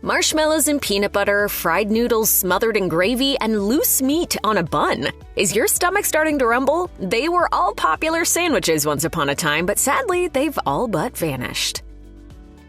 Marshmallows and peanut butter, fried noodles smothered in gravy, and loose meat on a bun. Is your stomach starting to rumble? They were all popular sandwiches once upon a time, but sadly, they've all but vanished.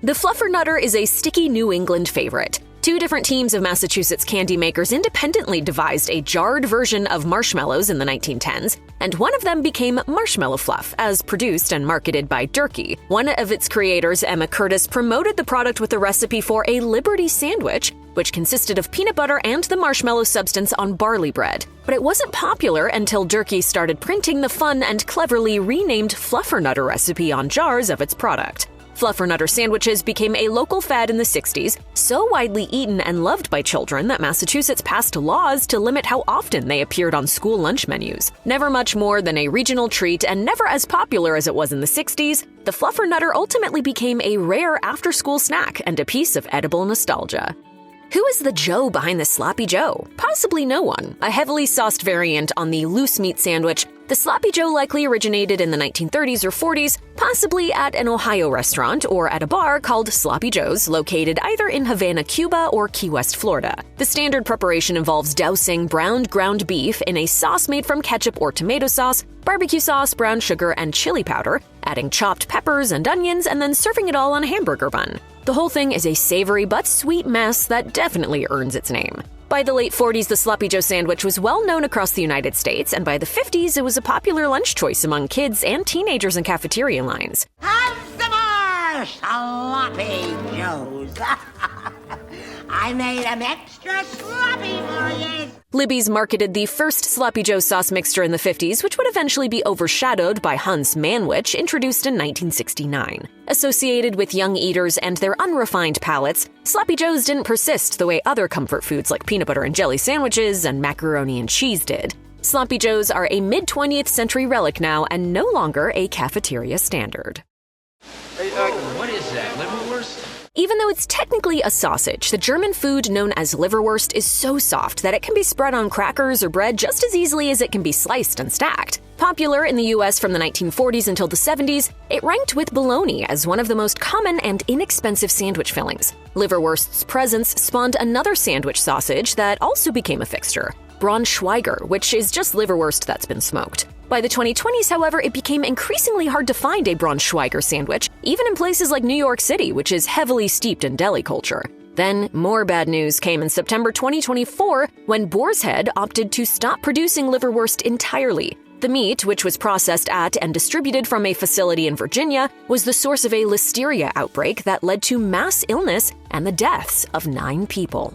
The Fluffernutter is a sticky New England favorite. Two different teams of Massachusetts candy makers independently devised a jarred version of marshmallows in the 1910s, and one of them became Marshmallow Fluff, as produced and marketed by Durkee. One of its creators, Emma Curtis, promoted the product with a recipe for a Liberty sandwich, which consisted of peanut butter and the marshmallow substance on barley bread. But it wasn't popular until Durkee started printing the fun and cleverly renamed Fluffernutter recipe on jars of its product. Fluffernutter sandwiches became a local fad in the 60s, so widely eaten and loved by children that Massachusetts passed laws to limit how often they appeared on school lunch menus. Never much more than a regional treat and never as popular as it was in the 60s, the Fluffernutter ultimately became a rare after-school snack and a piece of edible nostalgia. Who is the Joe behind the Sloppy Joe? Possibly no one. A heavily sauced variant on the loose meat sandwich, the Sloppy Joe likely originated in the 1930s or 40s, possibly at an Ohio restaurant or at a bar called Sloppy Joe's, located either in Havana, Cuba or Key West, Florida. The standard preparation involves dousing browned ground beef in a sauce made from ketchup or tomato sauce, barbecue sauce, brown sugar, and chili powder, adding chopped peppers and onions, and then serving it all on a hamburger bun. The whole thing is a savory but sweet mess that definitely earns its name. By the late 40s, the Sloppy Joe sandwich was well known across the United States, and by the 50s, it was a popular lunch choice among kids and teenagers in cafeteria lines. Have some more Sloppy Joes. I made them extra sloppy for you. Libby's marketed the first Sloppy Joe sauce mixture in the 50s, which would eventually be overshadowed by Hunt's Manwich, introduced in 1969. Associated with young eaters and their unrefined palates, Sloppy Joes didn't persist the way other comfort foods like peanut butter and jelly sandwiches and macaroni and cheese did. Sloppy Joes are a mid-20th century relic now and no longer a cafeteria standard. Hey, what is that, Liverwurst? Even though it's technically a sausage, the German food known as Liverwurst is so soft that it can be spread on crackers or bread just as easily as it can be sliced and stacked. Popular in the US from the 1940s until the 70s, it ranked with bologna as one of the most common and inexpensive sandwich fillings. Liverwurst's presence spawned another sandwich sausage that also became a fixture, braunschweiger, which is just liverwurst that's been smoked. By the 2020s, however, it became increasingly hard to find a braunschweiger sandwich, even in places like New York City, which is heavily steeped in deli culture. Then, more bad news came in September 2024 when Boar's Head opted to stop producing liverwurst entirely. The meat, which was processed at and distributed from a facility in Virginia, was the source of a listeria outbreak that led to mass illness and the deaths of 9 people.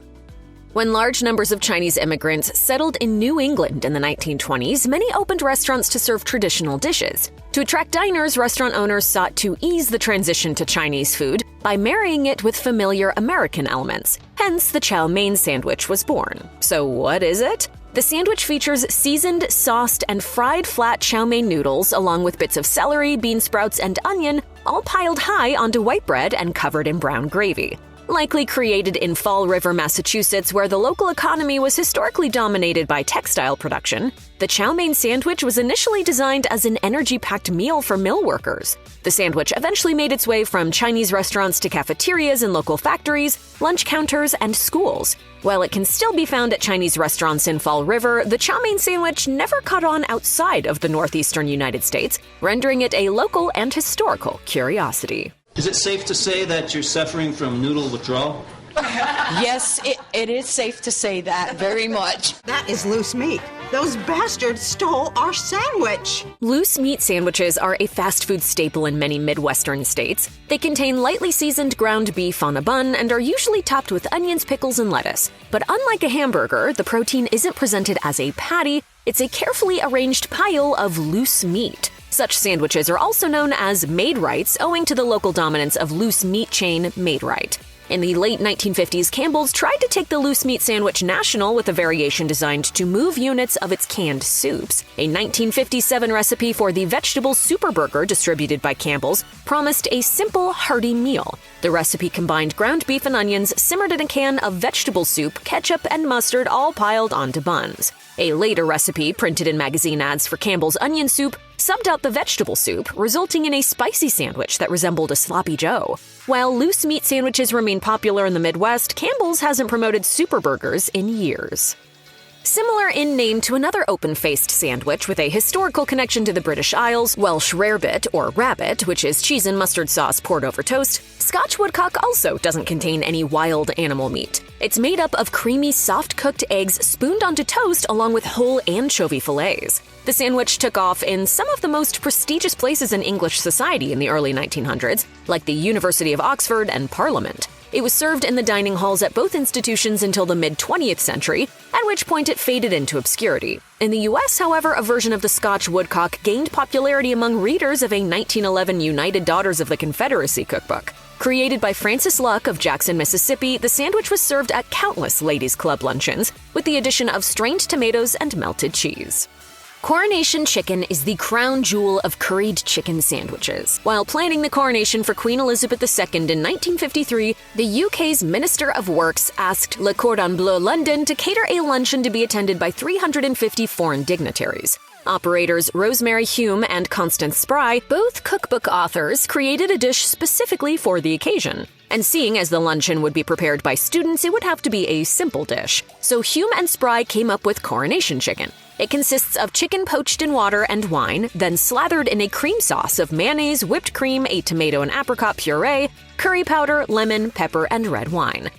When large numbers of Chinese immigrants settled in New England in the 1920s, many opened restaurants to serve traditional dishes. To attract diners, restaurant owners sought to ease the transition to Chinese food by marrying it with familiar American elements. Hence, the Chow mein sandwich was born. So what is it? The sandwich features seasoned, sauced, and fried flat chow mein noodles along with bits of celery, bean sprouts, and onion, all piled high onto white bread and covered in brown gravy. Likely created in Fall River, Massachusetts, where the local economy was historically dominated by textile production, the chow mein sandwich was initially designed as an energy-packed meal for mill workers. The sandwich eventually made its way from Chinese restaurants to cafeterias in local factories, lunch counters, and schools. While it can still be found at Chinese restaurants in Fall River, the chow mein sandwich never caught on outside of the northeastern United States, rendering it a local and historical curiosity. Is it safe to say that you're suffering from noodle withdrawal? Yes, it is safe to say that, very much. That is loose meat. Those bastards stole our sandwich. Loose meat sandwiches are a fast food staple in many Midwestern states. They contain lightly seasoned ground beef on a bun and are usually topped with onions, pickles, and lettuce. But unlike a hamburger, the protein isn't presented as a patty, it's a carefully arranged pile of loose meat. Such sandwiches are also known as Maid-Rights, owing to the local dominance of loose meat chain Maid-Rite. In the late 1950s, Campbell's tried to take the loose meat sandwich national with a variation designed to move units of its canned soups. A 1957 recipe for the vegetable superburger distributed by Campbell's promised a simple, hearty meal. The recipe combined ground beef and onions simmered in a can of vegetable soup, ketchup, and mustard all piled onto buns. A later recipe, printed in magazine ads for Campbell's onion soup, subbed out the vegetable soup, resulting in a spicy sandwich that resembled a sloppy Joe. While loose meat sandwiches remain popular in the Midwest, Campbell's hasn't promoted super burgers in years. Similar in name to another open-faced sandwich with a historical connection to the British Isles, Welsh rarebit, or rabbit, which is cheese and mustard sauce poured over toast, Scotch woodcock also doesn't contain any wild animal meat. It's made up of creamy, soft-cooked eggs spooned onto toast along with whole anchovy fillets. The sandwich took off in some of the most prestigious places in English society in the early 1900s, like the University of Oxford and Parliament. It was served in the dining halls at both institutions until the mid-20th century, at which point it faded into obscurity. In the US, however, a version of the Scotch woodcock gained popularity among readers of a 1911 United Daughters of the Confederacy cookbook. Created by Frances Luck of Jackson, Mississippi, the sandwich was served at countless ladies' club luncheons, with the addition of strained tomatoes and melted cheese. Coronation chicken is the crown jewel of curried chicken sandwiches. While planning the coronation for Queen Elizabeth II in 1953, the UK's Minister of Works asked Le Cordon Bleu London to cater a luncheon to be attended by 350 foreign dignitaries. Operators Rosemary Hume and Constance Spry, both cookbook authors, created a dish specifically for the occasion. And seeing as the luncheon would be prepared by students, it would have to be a simple dish. So Hume and Spry came up with coronation chicken. It consists of chicken poached in water and wine, then slathered in a cream sauce of mayonnaise, whipped cream, a tomato and apricot puree, curry powder, lemon, pepper, and red wine.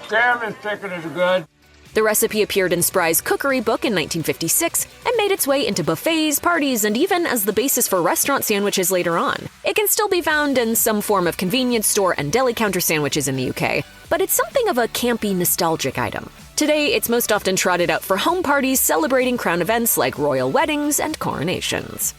Damn, this chicken is good. The recipe appeared in Spry's cookery book in 1956 and made its way into buffets, parties, and even as the basis for restaurant sandwiches later on. It can still be found in some form of convenience store and deli counter sandwiches in the UK, but it's something of a campy, nostalgic item. Today, it's most often trotted out for home parties celebrating crown events like royal weddings and coronations.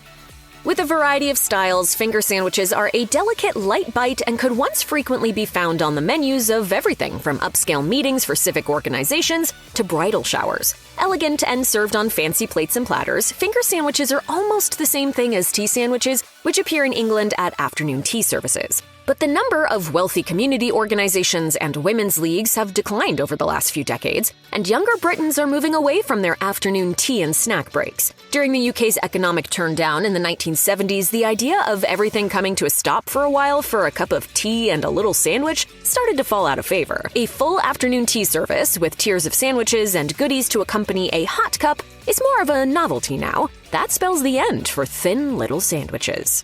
With a variety of styles, finger sandwiches are a delicate, light bite and could once frequently be found on the menus of everything from upscale meetings for civic organizations to bridal showers. Elegant and served on fancy plates and platters, finger sandwiches are almost the same thing as tea sandwiches, which appear in England at afternoon tea services. But the number of wealthy community organizations and women's leagues have declined over the last few decades, and younger Britons are moving away from their afternoon tea and snack breaks. During the UK's economic turndown in the 1970s, the idea of everything coming to a stop for a while for a cup of tea and a little sandwich started to fall out of favor. A full afternoon tea service with tiers of sandwiches and goodies to accompany a hot cup is more of a novelty now. That spells the end for thin little sandwiches.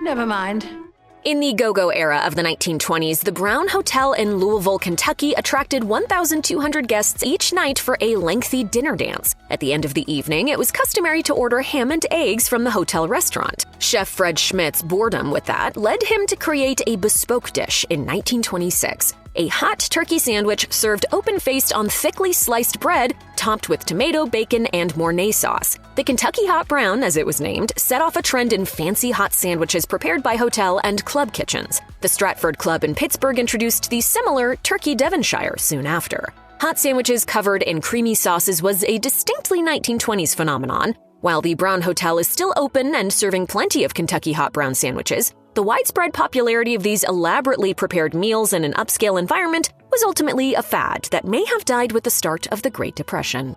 Never mind. In the go-go era of the 1920s, the Brown Hotel in Louisville, Kentucky attracted 1,200 guests each night for a lengthy dinner dance. At the end of the evening, it was customary to order ham and eggs from the hotel restaurant. Chef Fred Schmidt's boredom with that led him to create a bespoke dish in 1926. A hot turkey sandwich served open-faced on thickly sliced bread, topped with tomato, bacon, and Mornay sauce. The Kentucky Hot Brown, as it was named, set off a trend in fancy hot sandwiches prepared by hotel and club kitchens. The Stratford Club in Pittsburgh introduced the similar Turkey Devonshire soon after. Hot sandwiches covered in creamy sauces was a distinctly 1920s phenomenon. While the Brown Hotel is still open and serving plenty of Kentucky Hot Brown sandwiches, the widespread popularity of these elaborately prepared meals in an upscale environment was ultimately a fad that may have died with the start of the Great Depression.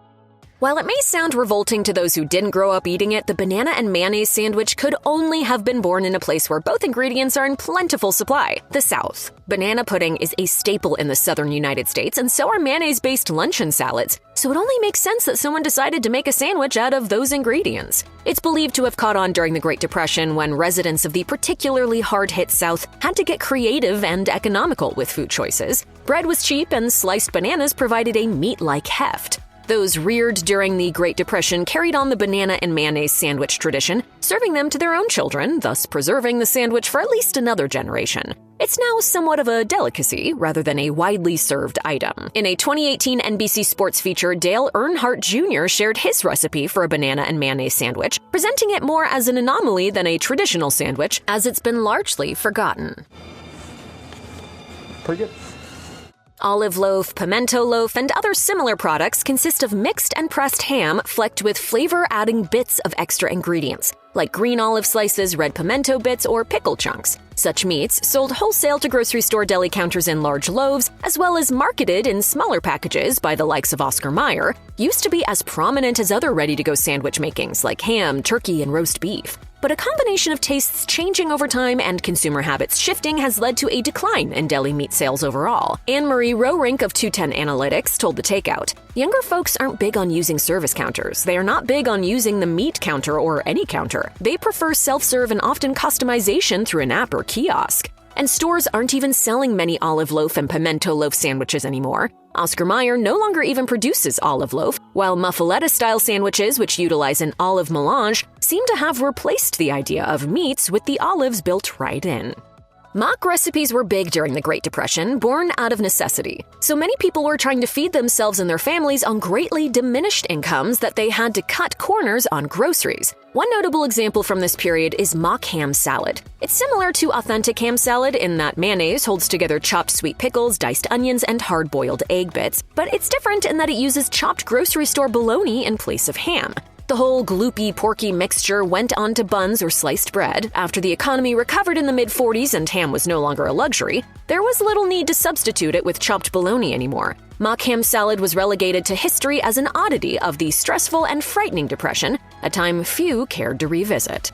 While it may sound revolting to those who didn't grow up eating it, the banana and mayonnaise sandwich could only have been born in a place where both ingredients are in plentiful supply, the South. Banana pudding is a staple in the southern United States, and so are mayonnaise-based luncheon salads, so it only makes sense that someone decided to make a sandwich out of those ingredients. It's believed to have caught on during the Great Depression when residents of the particularly hard-hit South had to get creative and economical with food choices. Bread was cheap, and sliced bananas provided a meat-like heft. Those reared during the Great Depression carried on the banana and mayonnaise sandwich tradition, serving them to their own children, thus preserving the sandwich for at least another generation. It's now somewhat of a delicacy rather than a widely served item. In a 2018 NBC Sports feature, Dale Earnhardt Jr. shared his recipe for a banana and mayonnaise sandwich, presenting it more as an anomaly than a traditional sandwich, as it's been largely forgotten. Pretty good. Olive loaf, pimento loaf, and other similar products consist of mixed and pressed ham flecked with flavor-adding bits of extra ingredients, like green olive slices, red pimento bits, or pickle chunks. Such meats, sold wholesale to grocery store deli counters in large loaves, as well as marketed in smaller packages by the likes of Oscar Mayer, used to be as prominent as other ready-to-go sandwich makings like ham, turkey, and roast beef. But a combination of tastes changing over time and consumer habits shifting has led to a decline in deli meat sales overall. Anne-Marie Roerink of 210 Analytics told The Takeout, "Younger folks aren't big on using service counters. They are not big on using the meat counter or any counter. They prefer self-serve and often customization through an app or kiosk. And stores aren't even selling many olive loaf and pimento loaf sandwiches anymore. Oscar Mayer no longer even produces olive loaf, while muffaletta-style sandwiches, which utilize an olive melange, seem to have replaced the idea of meats with the olives built right in." Mock recipes were big during the Great Depression, born out of necessity. So many people were trying to feed themselves and their families on greatly diminished incomes that they had to cut corners on groceries. One notable example from this period is mock ham salad. It's similar to authentic ham salad in that mayonnaise holds together chopped sweet pickles, diced onions, and hard-boiled egg bits, but it's different in that it uses chopped grocery store bologna in place of ham. The whole gloopy, porky mixture went onto buns or sliced bread. After the economy recovered in the mid-40s and ham was no longer a luxury, there was little need to substitute it with chopped bologna anymore. Mock ham salad was relegated to history as an oddity of the stressful and frightening Depression, a time few cared to revisit.